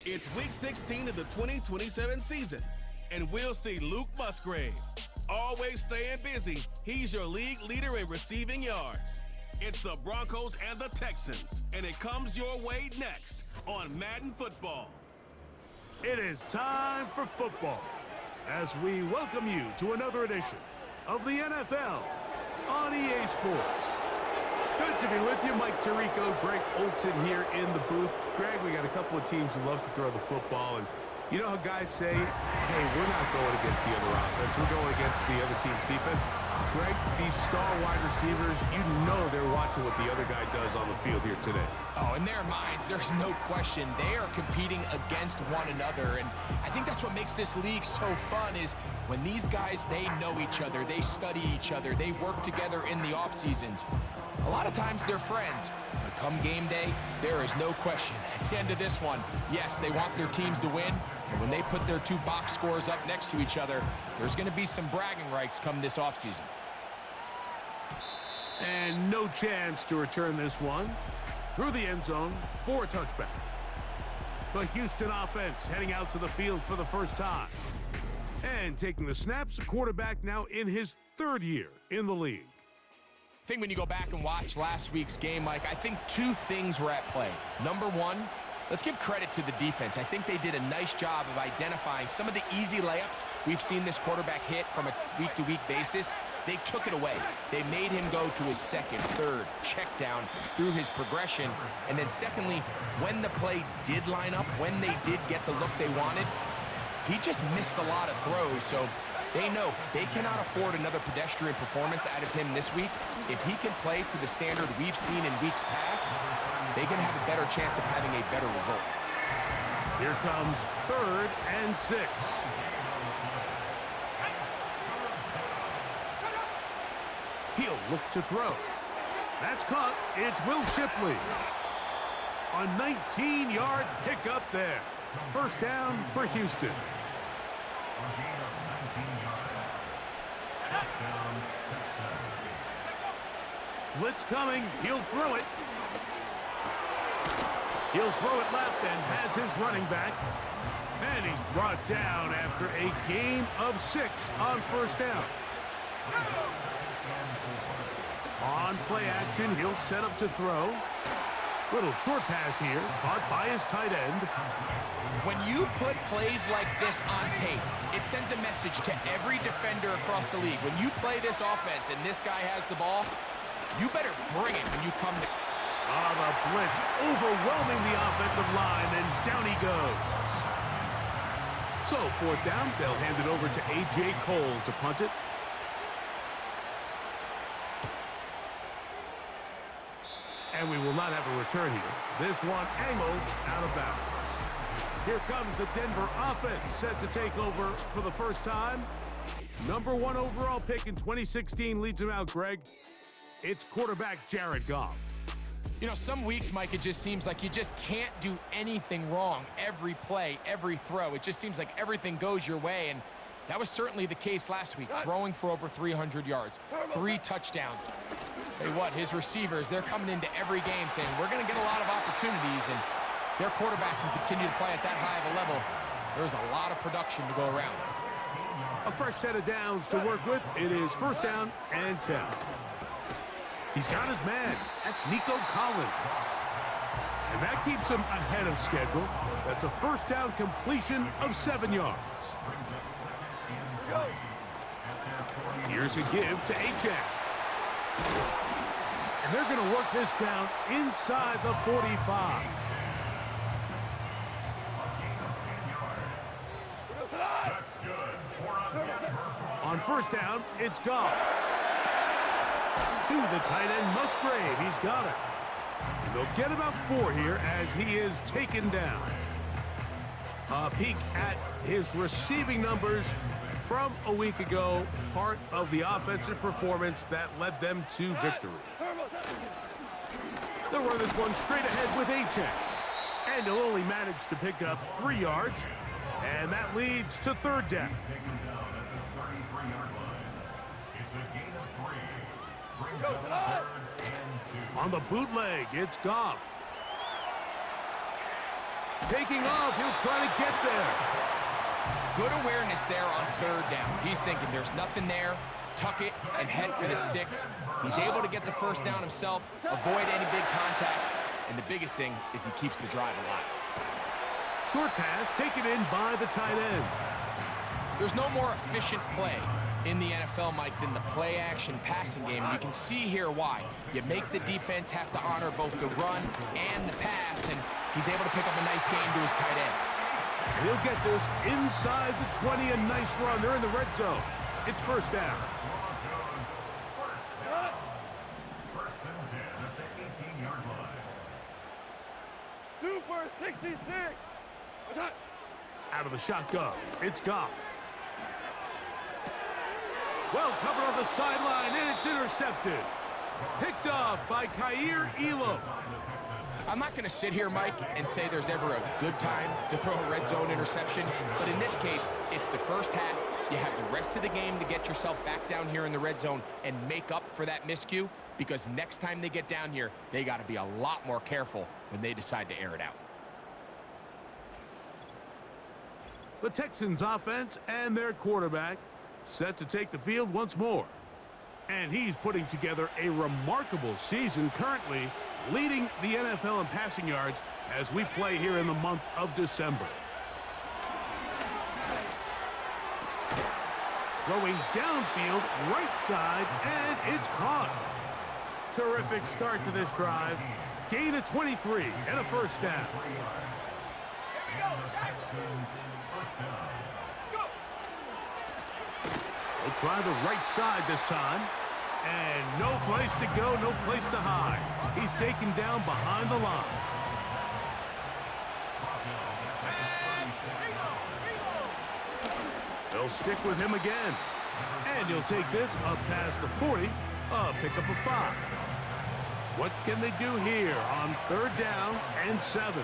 It's Week 16 of the 2027 season, and we'll see Luke Musgrave. Always staying busy, he's your league leader in receiving yards. It's the Broncos and the Texans, and it comes your way next on Madden Football. It is time for football as we welcome you to another edition of the NFL on EA Sports. Good to be with you. Mike Tirico, Greg Olson here in the booth. Greg, we got a couple of teams who love to throw the football, and you know how guys say, hey, we're not going against the other offense, we're going against the other team's defense. Greg, these star wide receivers, you know they're watching what the other guy does on the field here today. Oh, in their minds, there's no question. They are competing against one another, and I think that's what makes this league so fun is when these guys, they know each other, they study each other, they work together in the off seasons. A lot of times they're friends, but come game day, there is no question. At the end of this one, yes, they want their teams to win, but when they put their two box scores up next to each other, there's going to be some bragging rights come this offseason. And no chance to return this one through the end zone for a touchback. The Houston offense heading out to the field for the first time. And taking the snaps, a quarterback now in his third year in the league. I think when you go back and watch last week's game, Mike, I think two things were at play. Number one, let's give credit to the defense. I think they did a nice job of identifying some of the easy layups we've seen this quarterback hit from a week-to-week basis. They took it away. They made him go to his second, third, check down through his progression. And then secondly, when the play did line up, when they did get the look they wanted, he just missed a lot of throws. So they know they cannot afford another pedestrian performance out of him this week. If he can play to the standard we've seen in weeks past, they can have a better chance of having a better result. Here comes 3rd and 6. He'll look to throw. That's caught. It's Will Shipley. A 19-yard pickup there. First down for Houston. Blitz coming. He'll throw it. He'll throw it left and has his running back. And he's brought down after a gain of 6 on first down. On play action, he'll set up to throw. Little short pass here, caught by his tight end. When you put plays like this on tape, it sends a message to every defender across the league. When you play this offense and this guy has the ball, you better bring it when you come to... The blitz overwhelming the offensive line, and down he goes. So, fourth down, they'll hand it over to A.J. Cole to punt it. And we will not have a return here. This one angled out of bounds. Here comes the Denver offense set to take over for the first time. Number 1 overall pick in 2016 leads him out, Greg. It's quarterback Jared Goff. You know, some weeks, Mike, it just seems like you just can't do anything wrong. Every play, every throw, it just seems like everything goes your way. And that was certainly the case last week, throwing for over 300 yards, 3 touchdowns. Tell you what, his receivers, they're coming into every game saying, we're going to get a lot of opportunities, and their quarterback can continue to play at that high of a level. There's a lot of production to go around. A fresh set of downs to work with. It is first down and 10. He's got his man. That's Nico Collins. And that keeps him ahead of schedule. That's a first down completion of 7 yards. Here's a give to Achane. And they're going to work this down inside the 45. On first down, it's Goff. To the tight end, Musgrave. He's got it. And they'll get about 4 here as he is taken down. A peek at his receiving numbers from a week ago, part of the offensive performance that led them to victory. They'll run this one straight ahead with Achane. And he'll only manage to pick up 3 yards. And that leads to third down. On the bootleg, it's Goff. Taking off, he'll try to get there. Good awareness there on third down. He's thinking there's nothing there. Tuck it and head for the sticks. He's able to get the first down himself, avoid any big contact, and the biggest thing is he keeps the drive alive. Short pass taken in by the tight end. There's no more efficient play in the NFL, Mike, than the play-action passing game. And you can see here why. You make the defense have to honor both the run and the pass, and he's able to pick up a nice gain to his tight end. And he'll get this inside the 20, a nice run. They're in the red zone. It's first down. First and 10 at the 18-yard line. Super 66. Out of the shotgun, it's Goff. Well covered on the sideline, and it's intercepted. Picked off by Kaiir Elam. I'm not going to sit here, Mike, and say there's ever a good time to throw a red zone interception, but in this case, it's the first half. You have the rest of the game to get yourself back down here in the red zone and make up for that miscue, because next time they get down here, they got to be a lot more careful when they decide to air it out. The Texans offense and their quarterback set to take the field once more. And he's putting together a remarkable season, currently leading the NFL in passing yards as we play here in the month of December. Throwing downfield, right side, and it's caught. Terrific start to this drive. Gain of 23 and a first down. They'll try the right side this time. And no place to go, no place to hide. He's taken down behind the line. They'll stick with him again. And he'll take this up past the 40, a pickup of 5. What can they do here on third down and 7?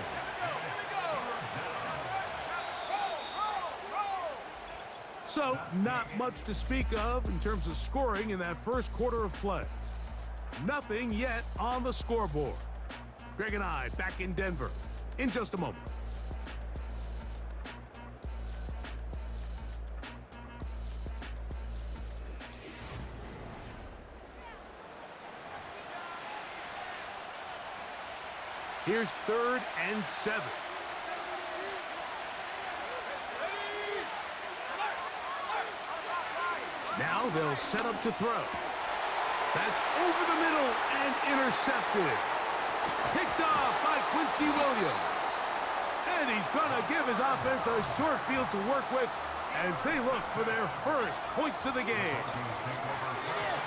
So, not much to speak of in terms of scoring in that first quarter of play. Nothing yet on the scoreboard. Greg and I back in Denver in just a moment. Here's third and 7. Now they'll set up to throw. That's over the middle and intercepted. Picked off by Quincy Williams. And he's going to give his offense a short field to work with as they look for their first points of the game.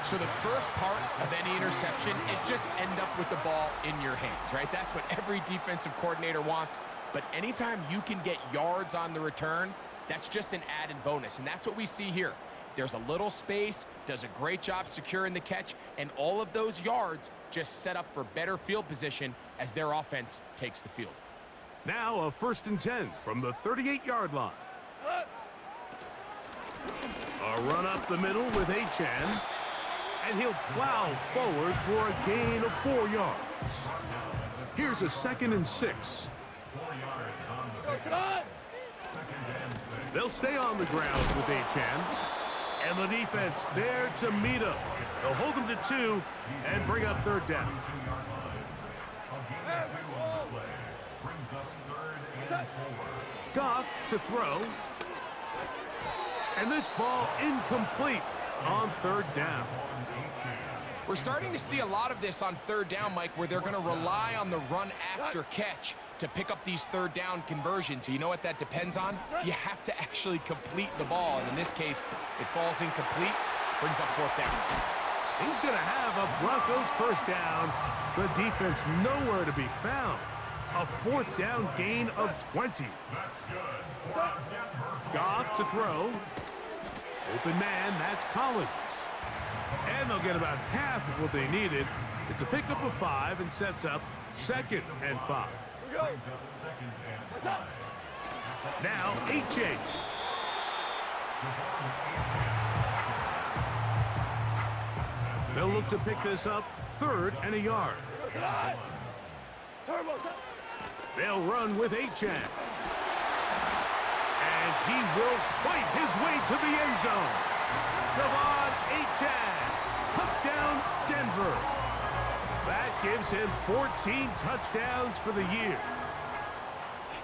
So the first part of any interception is just end up with the ball in your hands, right? That's what every defensive coordinator wants. But anytime you can get yards on the return, that's just an added bonus. And that's what we see here. There's a little space, does a great job securing the catch, and all of those yards just set up for better field position as their offense takes the field. Now a first and 10 from the 38-yard line. A run up the middle with Achane. And he'll plow forward for a gain of 4 yards. Here's a 2nd and 6. They'll stay on the ground with Achane. And the defense there to meet him. They'll hold him to 2 and bring up third down. Goff to throw. And this ball incomplete on third down. We're starting to see a lot of this on third down, Mike, where they're going to rely on the run after catch to pick up these third down conversions. So you know what that depends on? You have to actually complete the ball. And in this case, it falls incomplete, brings up fourth down. He's going to have a Broncos first down. The defense nowhere to be found. A fourth down gain of 20. Goff to throw. Open man, that's Collins. And they'll get about half of what they needed. It's a pickup of 5 and sets up 2nd and 5. Now, Achane. They'll look to pick this up 3rd and a yard. They'll run with Achan. And he will fight his way to the end zone. Devon Achan. Touchdown, Denver. That gives him 14 touchdowns for the year.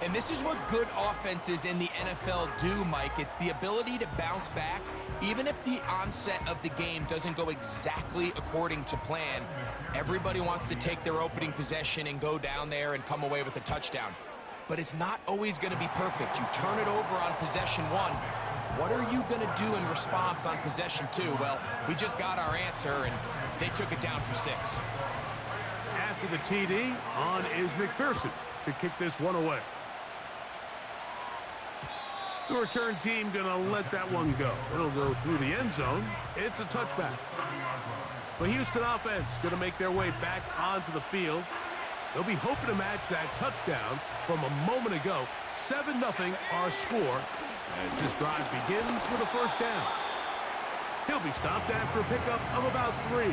And this is what good offenses in the NFL do, Mike. It's the ability to bounce back, even if the onset of the game doesn't go exactly according to plan. Everybody wants to take their opening possession and go down there and come away with a touchdown. But it's not always going to be perfect. You turn it over on possession one. What are you going to do in response on possession two? Well, we just got our answer, and they took it down for 6. After the TD, on is McPherson to kick this one away. The return team going to let that one go. It'll go through the end zone. It's a touchback. The Houston offense going to make their way back onto the field. They'll be hoping to match that touchdown from a moment ago. 7-0 our score as this drive begins with a first down. He'll be stopped after a pickup of about 3.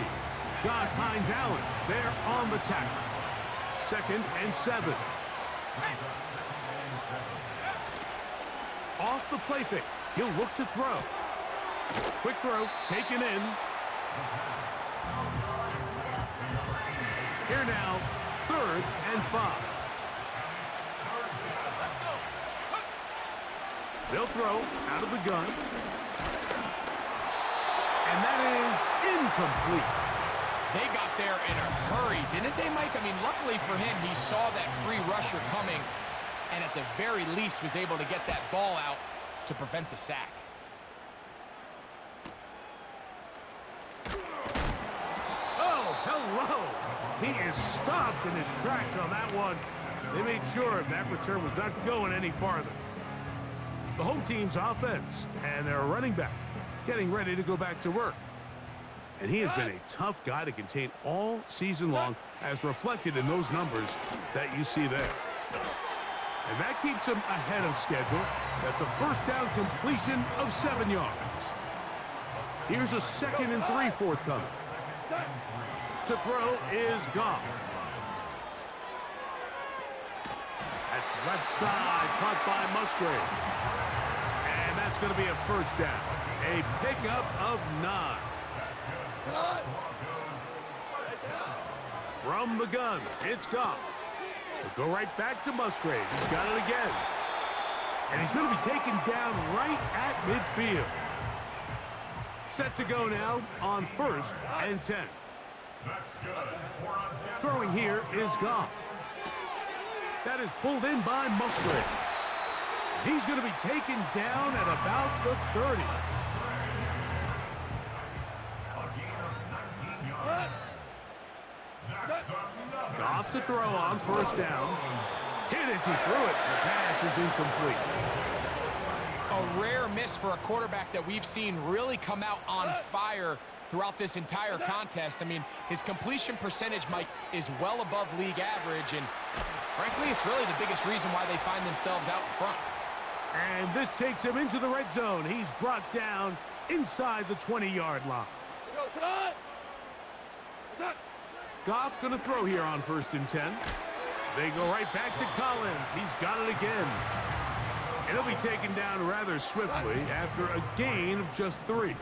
Josh Hines-Allen there on the tackle. 2nd and 7. Off the play fake. He'll look to throw. Quick throw taken in. Here now, 3rd and 5. They'll throw out of the gun. And that is incomplete. They got there in a hurry, didn't they, Mike? I mean, luckily for him, he saw that free rusher coming and at the very least was able to get that ball out to prevent the sack. Oh, hello! He is stopped in his tracks on that one. They made sure that return was not going any farther. The home team's offense and their running back getting ready to go back to work. And he has been a tough guy to contain all season long, as reflected in those numbers that you see there. And that keeps him ahead of schedule. That's a first down completion of 7 yards. Here's a 2nd and 3 forthcoming. To throw is Goff. That's left side, caught by Musgrave. And that's going to be a first down. A pickup of 9. From the gun, it's Goff. He'll go right back to Musgrave. He's got it again. And he's going to be taken down right at midfield. Set to go now on 1st and 10. Throwing here is Goff. That is pulled in by Musgrave. He's going to be taken down at about the 30. Goff to throw on 1st down. Hit as he threw it. The pass is incomplete. A rare miss for a quarterback that we've seen really come out on fire throughout this entire contest. I mean, his completion percentage, Mike, is well above league average, and frankly, it's really the biggest reason why they find themselves out in front. And this takes him into the red zone. He's brought down inside the 20-yard line. Goff going to throw here on 1st and 10. They go right back to Collins. He's got it again. And he'll be taken down rather swiftly after a gain of just 3.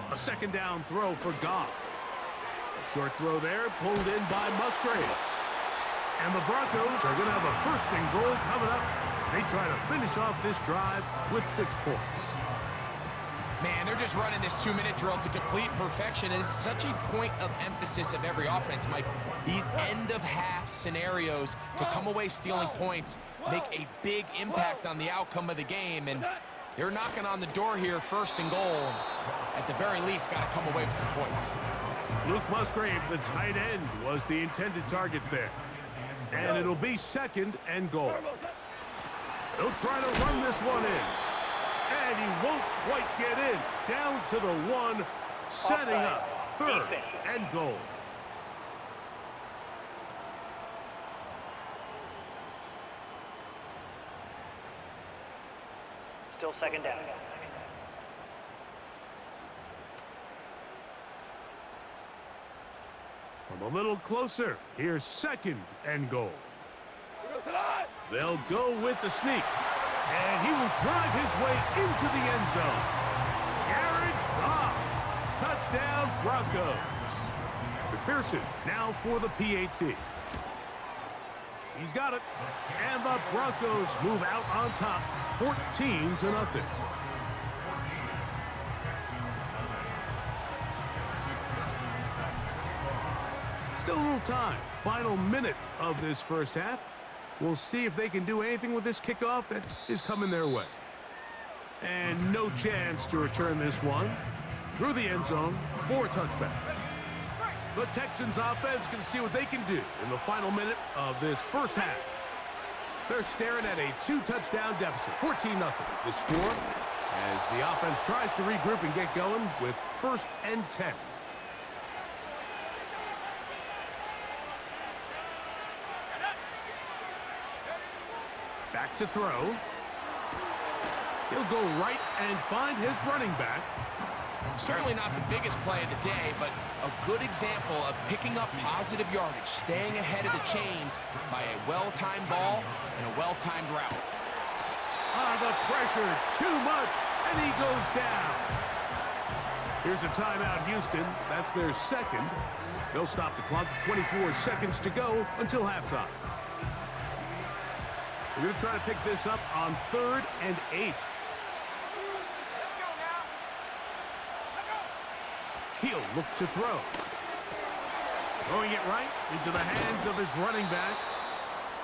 A 2nd down throw for Goff. A short throw there, pulled in by Musgrave. And the Broncos are going to have a 1st and goal coming up. They try to finish off this drive with 6 points. Man, they're just running this 2-minute drill to complete perfection. It is such a point of emphasis of every offense, Mike. These end-of-half scenarios to come away stealing points make a big impact on the outcome of the game, and they're knocking on the door here, 1st and goal. At the very least, got to come away with some points. Luke Musgrave, the tight end, was the intended target there. And it'll be 2nd and goal. They'll try to run this one in. And he won't quite get in. Down to the 1, setting up 3rd and goal. Still 2nd down. From a little closer, here's 2nd and goal. They'll go with the sneak. And he will drive his way into the end zone. Jared Goff. Touchdown, Broncos. McPherson now for the PAT. He's got it. And the Broncos move out on top, 14-0. Still a little time. Final minute of this first half. We'll see if they can do anything with this kickoff that is coming their way. And no chance to return this one. Through the end zone for a touchback. The Texans offense can see what they can do in the final minute of this first half. They're staring at a 2-touchdown deficit, 14-0. The score as the offense tries to regroup and get going with 1st and 10. Back to throw. He'll go right and find his running back. Certainly not the biggest play of the day, but a good example of picking up positive yardage, staying ahead of the chains by a well-timed ball and a well-timed route. The pressure, too much, and he goes down. Here's a timeout, Houston. That's their 2nd. They'll stop the clock, 24 seconds to go until halftime. We're going to try to pick this up on 3rd and 8. He'll look to throw. Throwing it right into the hands of his running back.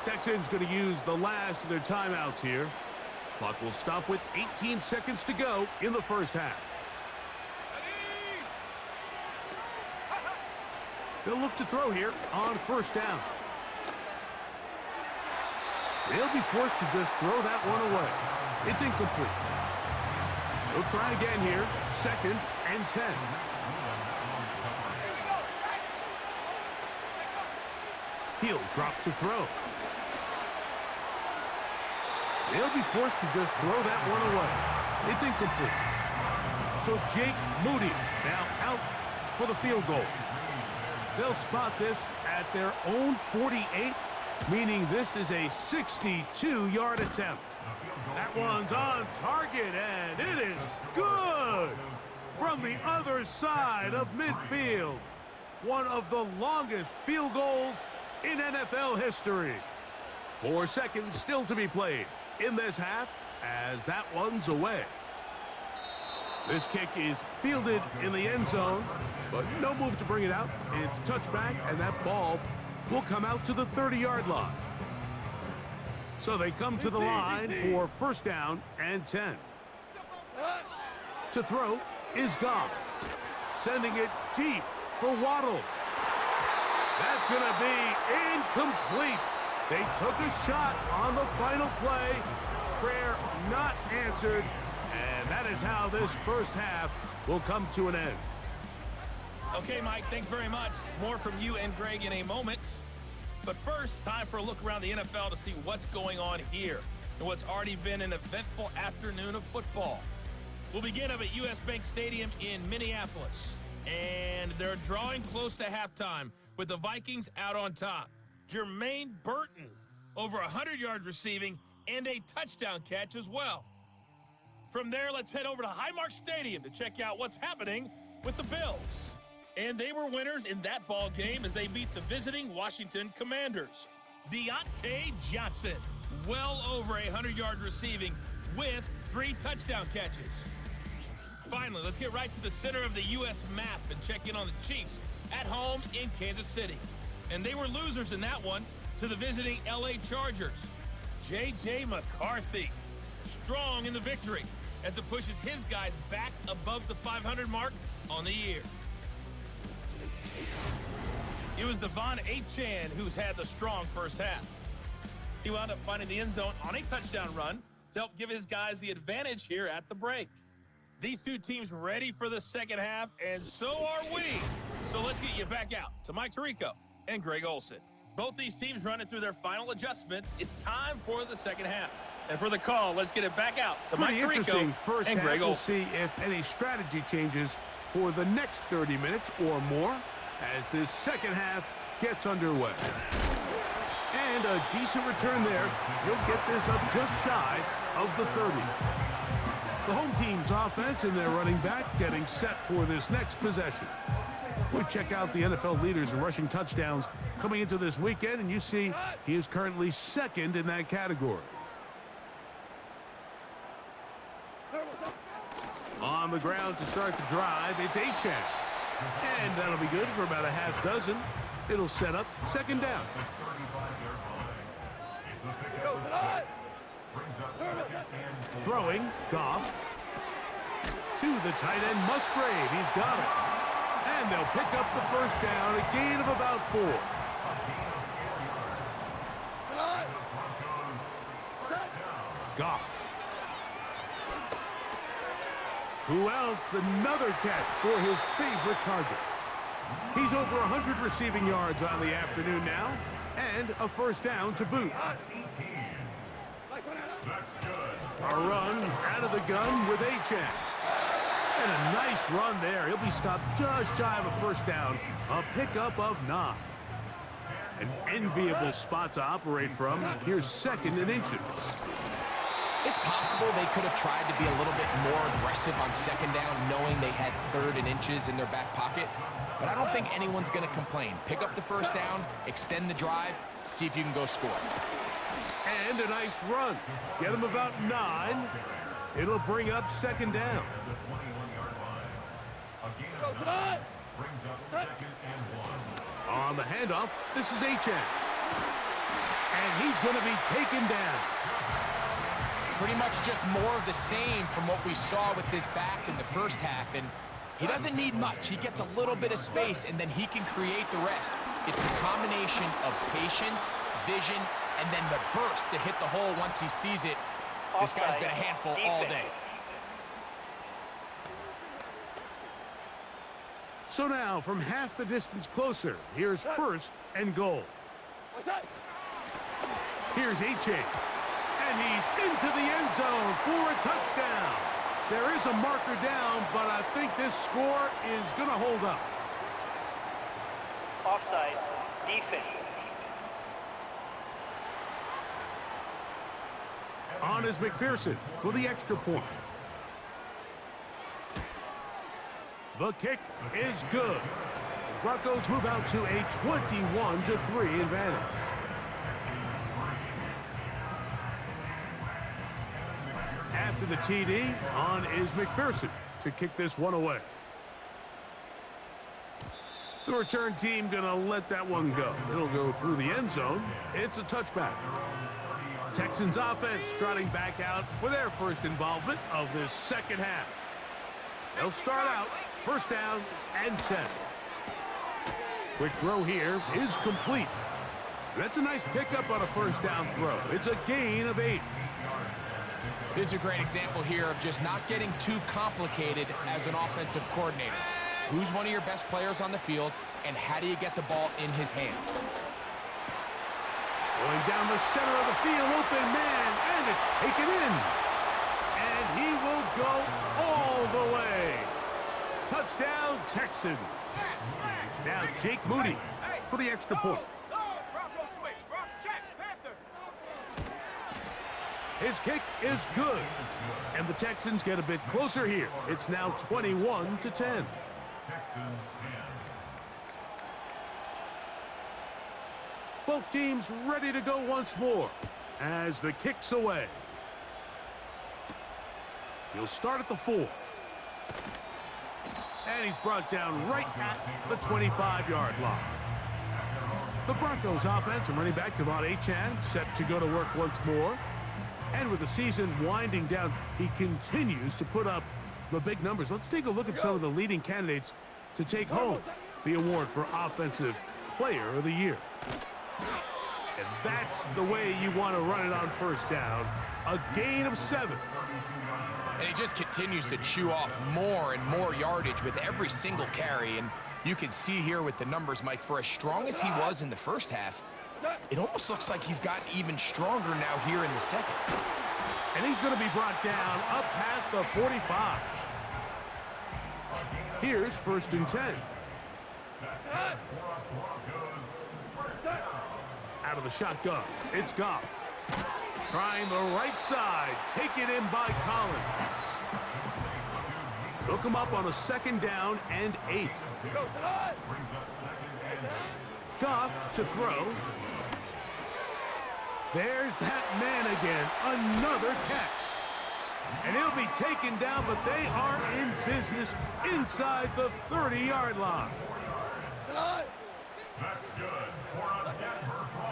Texans going to use the last of their timeouts here. Clock will stop with 18 seconds to go in the first half. They'll look to throw here on 1st down. They'll be forced to just throw that one away. It's incomplete. They'll try again here. 2nd and 10. He'll drop to throw. They'll be forced to just throw that one away. It's incomplete. So Jake Moody now out for the field goal. They'll spot this at their own 48, meaning this is a 62-yard attempt. That one's on target, and it is good from the other side of midfield. One of the longest field goals in NFL history. 4 seconds still to be played in this half as that one's away. This kick is fielded in the end zone, but no move to bring it out. It's touchback, and that ball will come out to the 30-yard line. So they come to the line for 1st down and 10. To throw is Goff, sending it deep for Waddle. That's going to be incomplete. They took a shot on the final play. Prayer not answered. And that is how this first half will come to an end. Okay, Mike, thanks very much. More from you and Greg in a moment. But first, time for a look around the NFL to see what's going on here and what's already been an eventful afternoon of football. We'll begin up at US Bank Stadium in Minneapolis. And they're drawing close to halftime with the Vikings out on top. Jermaine Burton, over 100 yards receiving and a touchdown catch as well. From there, let's head over to Highmark Stadium to check out what's happening with the Bills. And they were winners in that ball game as they beat the visiting Washington Commanders. Deontay Johnson, well over 100 yards receiving with 3 touchdown catches. Finally, let's get right to the center of the U.S. map and check in on the Chiefs at home in Kansas City. And they were losers in that one to the visiting L.A. Chargers. J.J. McCarthy, strong in the victory as it pushes his guys back above the 500 mark on the year. It was Devon Achane who's had the strong first half. He wound up finding the end zone on a touchdown run to help give his guys the advantage here at the break. These two teams ready for the second half, and so are we. So let's get you back out to Mike Tirico and Greg Olsen. Both these teams running through their final adjustments. It's time for the second half. And for the call, let's get it back out to Mike Tirico and Greg Olsen. We'll see if any strategy changes for the next 30 minutes or more as this second half gets underway. And a decent return there. He'll get this up just shy of the 30. The home team's offense and their running back getting set for this next possession. We check out the NFL leaders in rushing touchdowns coming into this weekend, and you see he is currently second in that category. On the ground to start the drive, it's Achane. And that'll be good for about a half dozen. It'll set up second down. Throwing, Goff. To the tight end, Musgrave. He's got it. And they'll pick up the first down, a gain of about 4. Goff. Who else? Another catch for his favorite target. He's over 100 receiving yards on the afternoon now, and a first down to boot. A run out of the gun with Achane. And a nice run there. He'll be stopped just shy of a first down. A pickup of 9. An enviable spot to operate from. Here's second and inches. It's possible they could have tried to be a little bit more aggressive on second down, knowing they had third and inches in their back pocket. But I don't think anyone's going to complain. Pick up the first down, extend the drive, see if you can go score. And a nice run. Get him about 9. It'll bring up second down. On the handoff, this is Achane. And he's going to be taken down. Pretty much just more of the same from what we saw with this back in the first half. And he doesn't need much. He gets a little bit of space, and then he can create the rest. It's a combination of patience, vision, and then the burst to hit the hole once he sees it. This guy's been a handful all day. So now, from half the distance closer, here's first and goal. Here's Achane. And he's into the end zone for a touchdown. There is a marker down, but I think this score is going to hold up. Offside, defense. On is McPherson for the extra point. The kick is good. The Broncos move out to a 21-3 advantage. After the TD, on is McPherson to kick this one away. The return team gonna let that one go. It'll go through the end zone. It's a touchback. Texans offense trotting back out for their first involvement of this second half. They'll start out first down and 10. Quick throw here is complete. That's a nice pickup on a first down throw. It's a gain of 8. This is a great example here of just not getting too complicated as an offensive coordinator. Who's one of your best players on the field, and how do you get the ball in his hands? Going down the center of the field, open man, and it's taken in. And he will go all the way. Touchdown, Texans. Now Jake Moody for the extra point. His kick is good. And the Texans get a bit closer here. It's now 21-10. Both teams ready to go once more as the kick's away. He'll start at the 4. And he's brought down right at the 25-yard line. The Broncos offense and running back Devon Achane set to go to work once more. And with the season winding down, he continues to put up the big numbers. Let's take a look at some of the leading candidates to take home the award for Offensive Player of the Year. And that's the way you want to run it on first down. A gain of 7. And he just continues to chew off more and more yardage with every single carry. And you can see here with the numbers, Mike, for as strong as he was in the first half, it almost looks like he's gotten even stronger now here in the second. And he's going to be brought down up past the 45. Here's first and 10. Out of the shotgun, it's Goff. Trying the right side, taken in by Collins. Hook him up on a 2nd down and 8. Goff to throw. There's that man again, another catch. And he'll be taken down, but they are in business inside the 30-yard line.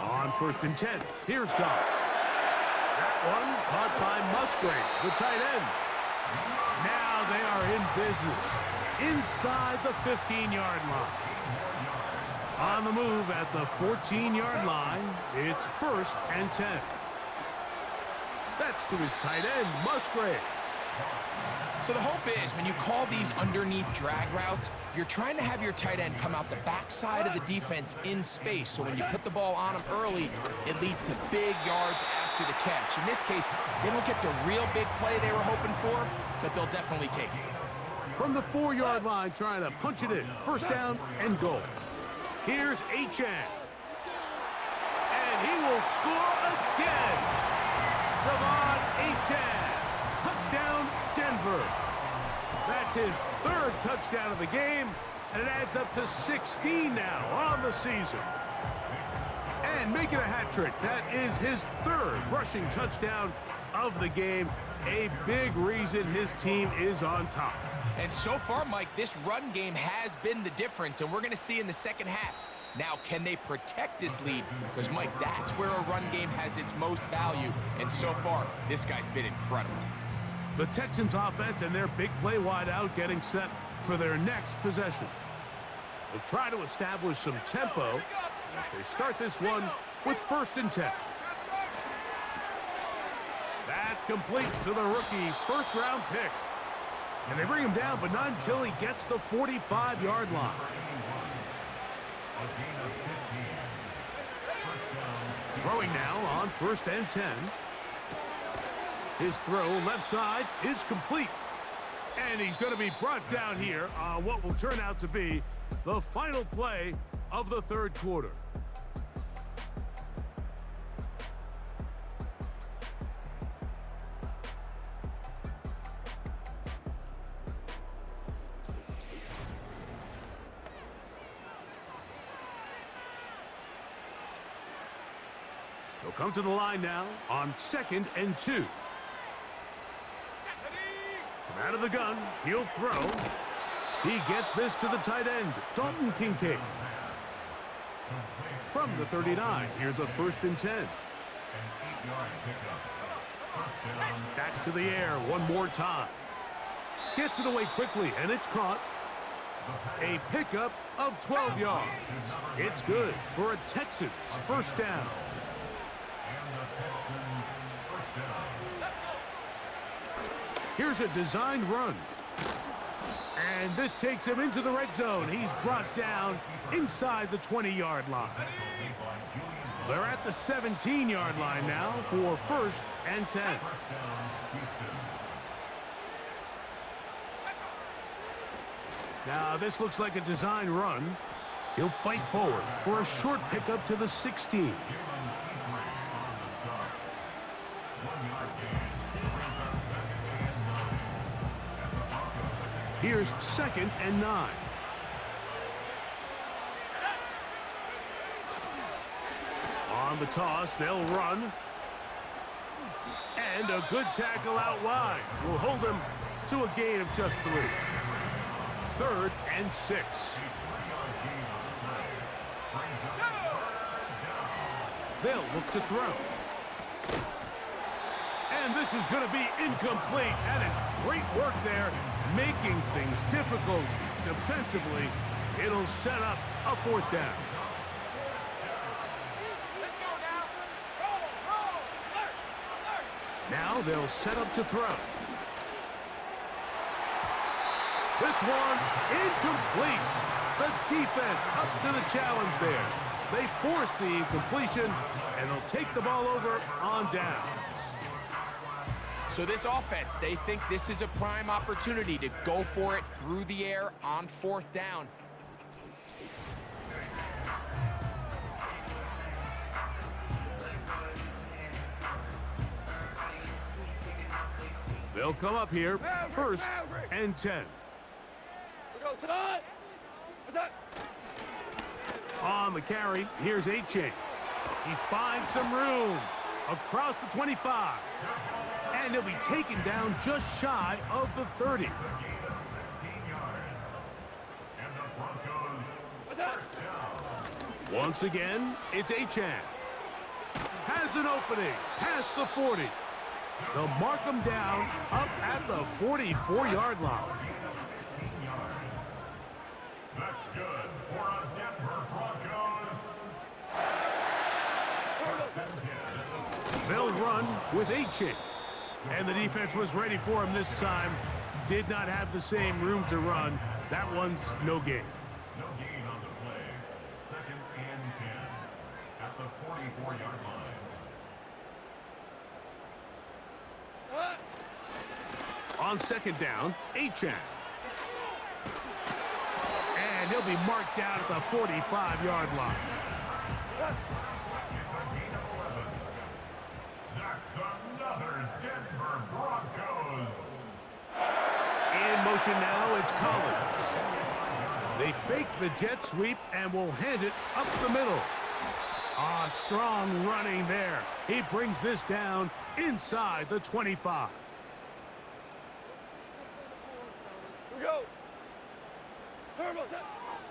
On 1st and 10, here's Goff. That one caught by Musgrave, the tight end. Now they are in business inside the 15-yard line. On the move at the 14-yard line, it's 1st and 10. That's to his tight end, Musgrave. So the hope is when you call these underneath drag routes, you're trying to have your tight end come out the backside of the defense in space. So when you put the ball on him early, it leads to big yards after the catch. In this case, they don't get the real big play they were hoping for, but they'll definitely take it. From the 4-yard line, trying to punch it in. 1st down and goal. Here's Achane. And he will score again. Devon Achane. Touchdown, Denver. That's his 3rd touchdown of the game, and it adds up to 16 now on the season. And making a hat trick, that is his 3rd rushing touchdown of the game. A big reason his team is on top. And so far, Mike, this run game has been the difference, and we're going to see in the second half. Now, can they protect this lead? Because, Mike, that's where a run game has its most value, and so far, this guy's been incredible. The Texans offense and their big play wideout getting set for their next possession. They'll try to establish some tempo as they start this one with 1st and 10. That's complete to the rookie 1st-round pick. And they bring him down, but not until he gets the 45-yard line. Throwing now on 1st and 10. His throw left side is complete. And he's going to be brought down here on what will turn out to be the final play of the 3rd quarter. He'll come to the line now on 2nd and 2. From out of the gun, he'll throw. He gets this to the tight end, Dalton Kincaid. From the 39, here's a 1st and 10. Back to the air one more time. Gets it away quickly, and it's caught. A pickup of 12 yards. It's good for a Texans 1st down. Here's a designed run. And this takes him into the red zone. He's brought down inside the 20-yard line. They're at the 17-yard line now for 1st and 10. Now this looks like a design run. He'll fight forward for a short pickup to the 16. Here's 2nd and 9. On the toss, they'll run. And a good tackle out wide will hold him to a gain of just 3. 3rd and 6. They'll look to throw. And this is going to be incomplete. That is great work there, making things difficult defensively. It'll set up a 4th down. Now they'll set up to throw. This one incomplete. The defense up to the challenge there. They force the incompletion, and they'll take the ball over on downs. So this offense, they think this is a prime opportunity to go for it through the air on 4th down. They'll come up here, first and 10. On the carry, here's A-Chain. He finds some room across the 25. And he'll be taken down just shy of the 30. Once again, it's A-Chan. Has an opening past the 40. They'll mark him down up at the 44-yard line. That's good for a Denver Broncos. They'll run with A-Chain. And the defense was ready for him this time. Did not have the same room to run. That one's no gain. No gain on the play. 2nd and 10 at the 44-yard line. On 2nd down, A-Chan. And he'll be marked down at the 45-yard line. It's a gain of 11. That's another Denver Broncos. In motion now, it's Collins. They fake the jet sweep and will hand it up the middle. Strong running there. He brings this down inside the 25.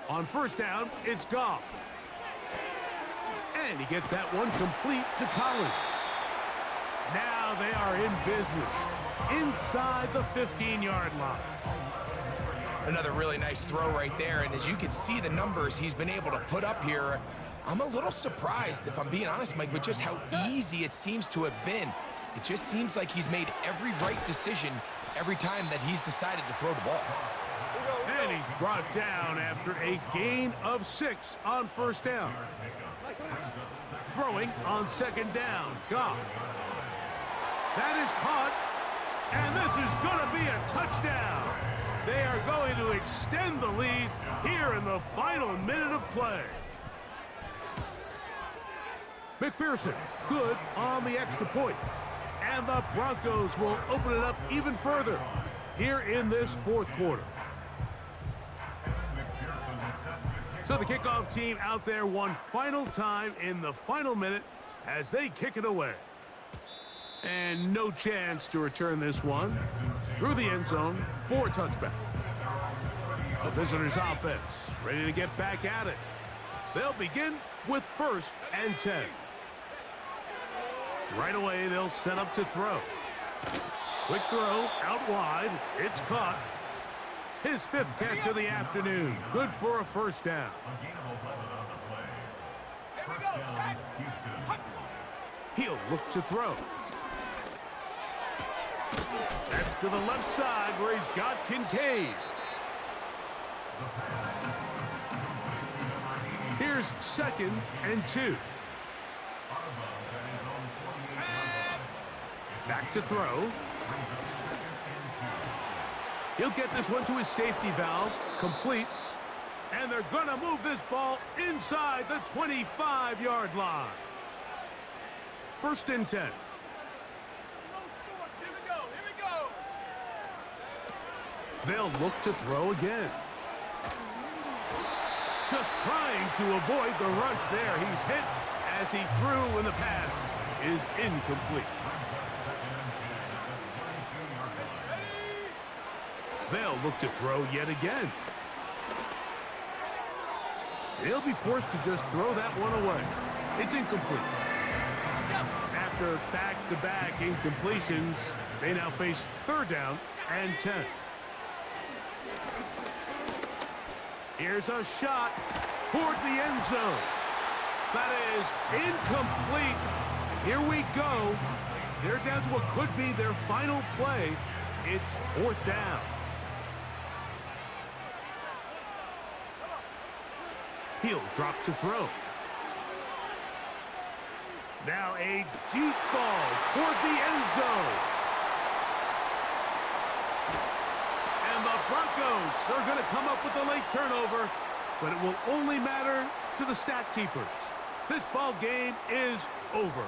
On 1st down, it's Goff. And he gets that one complete to Collins. Now they are in business inside the 15-yard line. Another really nice throw right there, and as you can see the numbers he's been able to put up here, I'm a little surprised, if I'm being honest, Mike, with just how easy it seems to have been. It just seems like he's made every right decision every time that he's decided to throw the ball. And he's brought down after a gain of 6 on 1st down. Throwing on 2nd down, Goff. That is caught, and this is going to be a touchdown. They are going to extend the lead here in the final minute of play. McPherson, good on the extra point. And the Broncos will open it up even further here in this 4th quarter. So the kickoff team out there one final time in the final minute as they kick it away. And no chance to return this one through the end zone for a touchback. The visitors' offense ready to get back at it. They'll begin with 1st and 10. Right away, they'll set up to throw. Quick throw out wide. It's caught. His 5th catch of the afternoon. Good for a 1st down. He'll look to throw. That's to the left side where he's got Kincaid. Here's 2nd and 2. Back to throw. He'll get this one to his safety valve, complete. And they're going to move this ball inside the 25-yard line. 1st and 10. They'll look to throw again. Just trying to avoid the rush there. He's hit as he threw, and the pass is incomplete. They'll look to throw yet again. He'll be forced to just throw that one away. It's incomplete. After back-to-back incompletions, they now face 3rd down and 10. Here's a shot toward the end zone. That is incomplete. Here we go. They're down to what could be their final play. It's 4th down. He'll drop to throw. Now a deep ball toward the end zone. And the Broncos are going to come up with a late turnover, but it will only matter to the stat keepers. This ball game is over.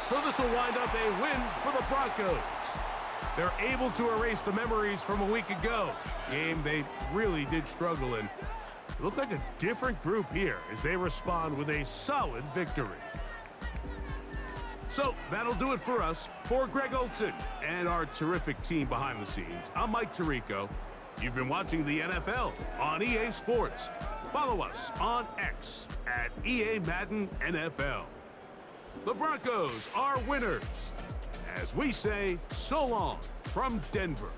So this will wind up a win for the Broncos. They're able to erase the memories from a week ago. Game they really did struggle in. It looked like a different group here as they respond with a solid victory. So that'll do it for us. For Greg Olson and our terrific team behind the scenes, I'm Mike Tirico. You've been watching the NFL on EA Sports. Follow us on X at EA Madden NFL. The Broncos are winners. As we say, so long from Denver.